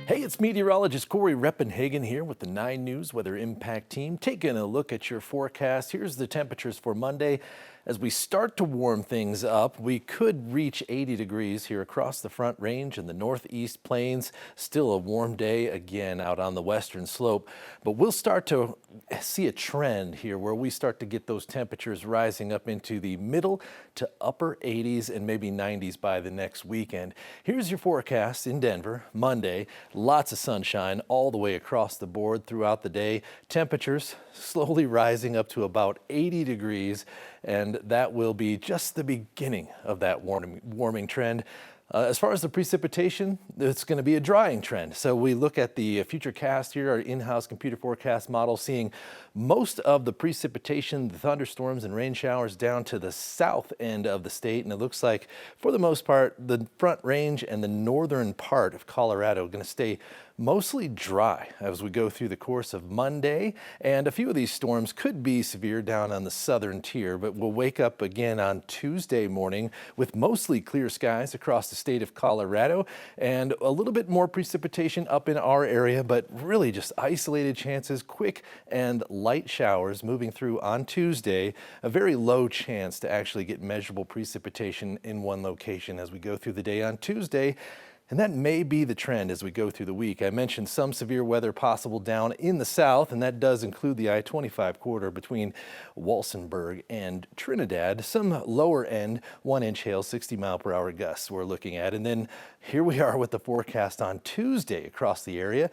Hey, it's meteorologist Corey Reppenhagen here with the 9 News Weather Impact Team. Taking a look at your forecast. Here's the temperatures for Monday. As we start to warm things up, we could reach 80 degrees here across the Front Range and the Northeast Plains. Still a warm day again out on the western slope, but we'll start to see a trend here where we start to get those temperatures rising up into the middle to upper 80s and maybe 90s by the next weekend. Here's your forecast in Denver, Monday. Lots of sunshine all the way across the board throughout the day. Temperatures slowly rising up to about 80 degrees, and that will be just the beginning of that warming trend. As far as the precipitation, it's going to be a drying trend. So we look at the future cast here, our in-house computer forecast model, seeing most of the precipitation, the thunderstorms and rain showers down to the south end of the state. And it looks like, for the most part, the Front Range and the northern part of Colorado are going to stay mostly dry as we go through the course of Monday. And a few of these storms could be severe down on the southern tier, but we'll wake up again on Tuesday morning with mostly clear skies across the state of Colorado and a little bit more precipitation up in our area, but really just isolated chances, quick and light showers moving through on Tuesday. A very low chance to actually get measurable precipitation in one location as we go through the day on Tuesday. And that may be the trend as we go through the week. I mentioned some severe weather possible down in the south, and that does include the I-25 corridor between Walsenburg and Trinidad. Some lower end 1-inch hail, 60-mile-per-hour gusts we're looking at. And then here we are with the forecast on Tuesday across the area.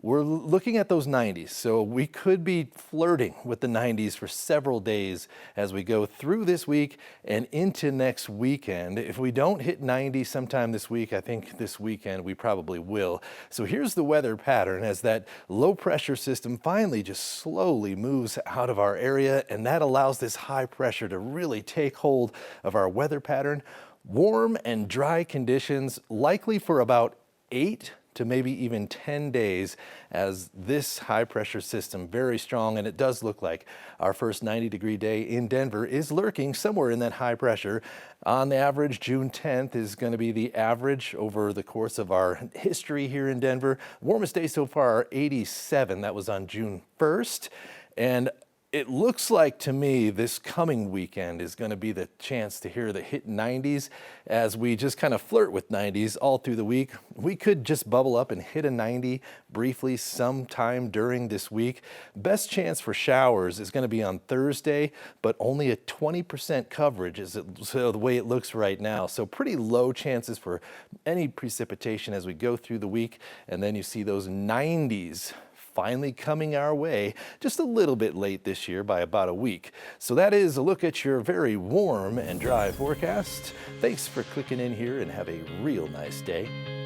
We're looking at those 90s, so we could be flirting with the 90s for several days as we go through this week and into next weekend. If we don't hit 90 sometime this week, I think this weekend we probably will. So here's the weather pattern as that low pressure system finally just slowly moves out of our area, and that allows this high pressure to really take hold of our weather pattern. Warm and dry conditions likely for about 8 to maybe even 10 days as this high pressure system very strong, and it does look like our first 90-degree day in Denver is lurking somewhere in that high pressure. On the average, June 10th is going to be the average over the course of our history here in Denver. Warmest day so far, 87. That was on June 1st. And it looks like to me this coming weekend is going to be the chance to hear the hit 90s as we just kind of flirt with 90s all through the week. We could just bubble up and hit a 90 briefly sometime during this week. Best chance for showers is going to be on Thursday, but only a 20% coverage so the way it looks right now. So pretty low chances for any precipitation as we go through the week. And then you see those 90s finally coming our way just a little bit late this year by about a week. So that is a look at your very warm and dry forecast. Thanks for clicking in here and have a real nice day.